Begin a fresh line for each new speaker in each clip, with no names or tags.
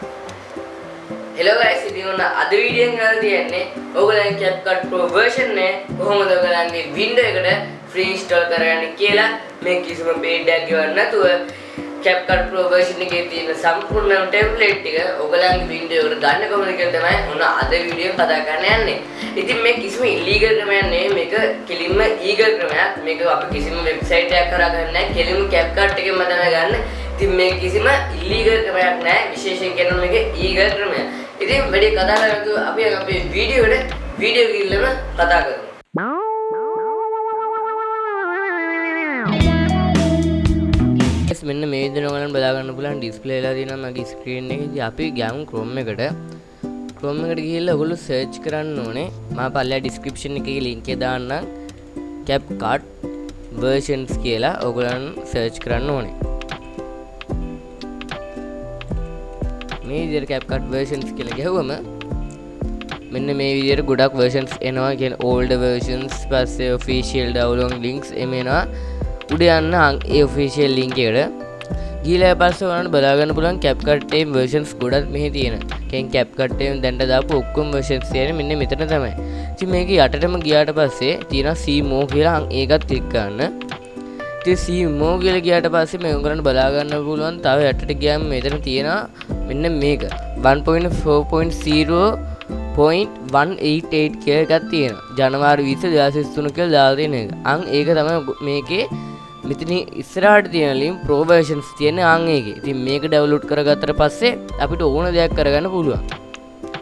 Hello guys, ඉතින් ඔන්න අද වීඩියෝ එක කරලා තියන්නේ ඕගොල්ලන්ගේ CapCut Pro version එක කොහොමද ඔයගලන්ගේ Windows එකට free install කරගන්නේ කියලා මේ කිසිම paid එකක් ගෙවන්න නැතුව CapCut Pro version එකේ තියෙන සම්පූර්ණ template ටික ඔයගලන්ගේ Windows එකට ගන්න කොහොමද කියලා තමයි ඔන්න අද වීඩියෝ කතා කරන්න යන්නේ. ඉතින් මේ කිසිම illegal ක්‍රමයක් නෙවෙයි, මේක කෙලින්ම legal ක්‍රමයක්. මේක අපි කිසිම website එකක් කරා ගන්න නැහැ. කෙලින්ම CapCut එකෙන්ම තමයි ගන්න. ඉතින් මේ කිසිම illegal ක්‍රමයක් නැහැ. විශේෂයෙන් කියනවා මේක legal ක්‍රමයක්. ඉතින් වැඩි කතා කරලා අපි අපේ වීඩියෝ ගිහිල්ලාම කතා කරමු. guys මෙන්න මේ විදිහට ඔයගලන්ට බලා ගන්න පුළුවන් ඩිස්ප්ලේ වෙලා තියෙනවා මගේ ස්ක්‍රීන් එකේ. ඉතින් අපි ගියාමු Chrome එකට. Chrome එකට ගිහිල්ලා ඔයගොල්ලෝ සර්ච් කරන්න ඕනේ. මම පල්ලෙහා description එකේ link එක දාන්නම්. CapCut versions කියලා ඔයගලන් සර්ච් කරන්න ඕනේ. මේ විදිහට CapCut versions කියලා ගහුවම මෙන්න මේ විදිහට ගොඩක් versions එනවා. කියන්නේ older versions, පස්සේ official download links එමෙනවා. උඩ යන්න ඒ official link එකට ගිහලා පස්සේ ඔයාලට බලා ගන්න පුළුවන් CapCut versions ගොඩක් මෙහි තියෙනවා. කියන්නේ CapCut දැන්ට දාපු ඔක්කොම versions තියෙන්නේ මෙන්න මෙතන තමයි. ඉතින් මේක යටටම ගියාට පස්සේ තියෙනවා see more කියලා ඒකත් ක්ලික් කරන්න. ඉතින් see more කියලා ගියාට පස්සේ මේ උගලන්ට බලා ගන්න පුළුවන් තව යටට ගියාම මෙතන තියෙනවා මෙන්න මේක 1.4.0.188 කියලා එකක් තියෙනවා. ජනවාරි 20 2023 කියලා දාලා තියෙන එක. ඒක තමයි මේකේ මෙතන ඉස්සරහට තියෙන ලින්ක් Pro versions තියෙන ඒකේ. ඉතින් මේක ඩවුන්ලෝඩ් කරගත්තට පස්සේ අපිට ඕන දෙයක් කරගන්න පුළුවන්.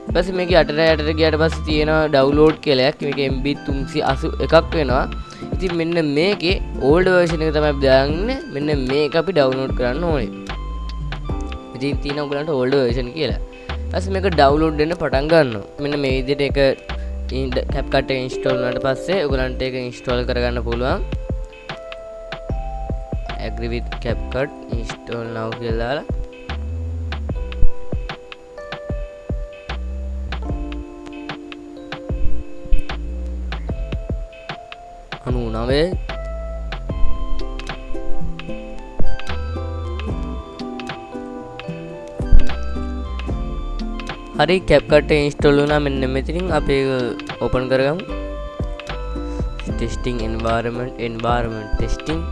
ඊපස්සේ මේක යටට ගියාට පස්සේ තියෙනවා download කියලා එකක්. මේක MB 381ක් වෙනවා. ඉතින් මෙන්න මේකේ old version එක තමයි අපි දාන්නේ. මෙන්න මේක අපි download කරන්න ඕනේ. ඉතින් තියෙන ඔයගලන්ට old version කියලා. ඊපස්සේ මේක download වෙන්න පටන් ගන්නවා. මෙන්න මේ විදිහට ඒක CapCut එක install වුණාට පස්සේ ඔයගලන්ට ඒක install කරගන්න පුළුවන්. agree with CapCut install now කියලා දාලා අනුනවේ හරි CapCut install වුණා. මෙන්න මෙතනින් අපි ඒක open කරගමු. testing environment testing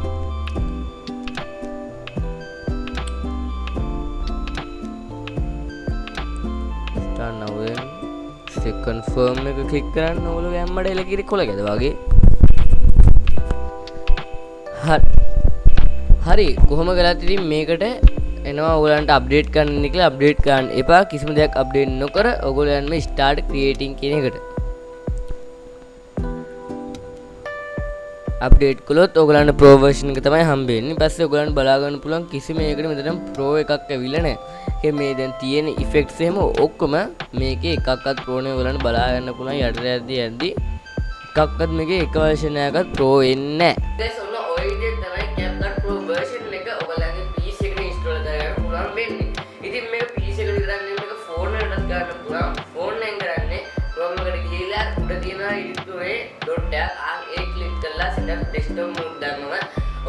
confirm එක ක්ලික් කරන්න ඕගොල්ලෝ ගැම්මඩ එලකිරි කොලකද වගේ. හරි කොහොම ගලත් ඉතින් මේකට එනවා ඔයගලන්ට අප්ඩේට් කරන්න කියලා අප්ඩේට් කරන්න එපා. කිසිම දෙයක් අප්ඩේට් නොකර ඔයගොල්ලෝ යන්න start creating කියන එකට. අප්ඩේට් කළොත් ඔයගලන්ට Pro version එක තමයි හම්බෙන්නේ. ඊපස්සේ ඔයගලන්ට බලා ගන්න පුළුවන් කිසිම එකකට මෙතන Pro එකක් ඇවිල්ලා නැහැ. මේ දැන් තියෙන effects එහෙම ඔක්කොම මේකේ එකක්වත් Pro නේ ඔයගලන්ට බලා ගන්න පුළුවන්. යටට යද්දි එකක්වත් මේකේ එක version එකක්වත් Pro එන්නේ නැහැ. guys ඔන්න ඔය විදිහට තමයි CapCut Pro version එක ඔයගලන්ගේ PC එකට install කරගන්න පුළුවන් වෙන්නේ. ඉතින් මේක PC එකට විතරක් නෙමෙයි මේක phone එකටත් ගන්න පුළුවන්. phone එකෙන් කරන්නේ Chrome එකට ගිහිල්ලා උඩ තියෙන ඉරිතුවේ dot එක ඒ ක්ලික් කරලා setup desktop mode දානවා.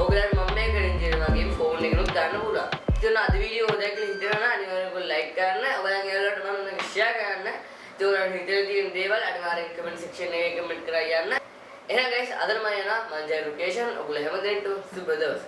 ඔයගලන්ට මම මේක කරන්නේ මගේ phone එකෙනුත් ගන්න පුළුවන්. ඉතින් අද වීඩියෝ එක දැක්කලා හිතනවා අනිවාර්යයෙන්ම like කරන්න, ඔයාලගේ යාළුවන්ට මම මේක share කරන්න. ඉතින් ඔයාලට හිතලා තියෙන දේවල් අනිවාර්යෙන් comment section එකේ comment කරලා යන්න. එහෙනම් guys අදට මම යනවා මං ජය ලොකේෂන්. ඔයගොල්ලෝ හැමදෙනාටම සුබ දවසක්.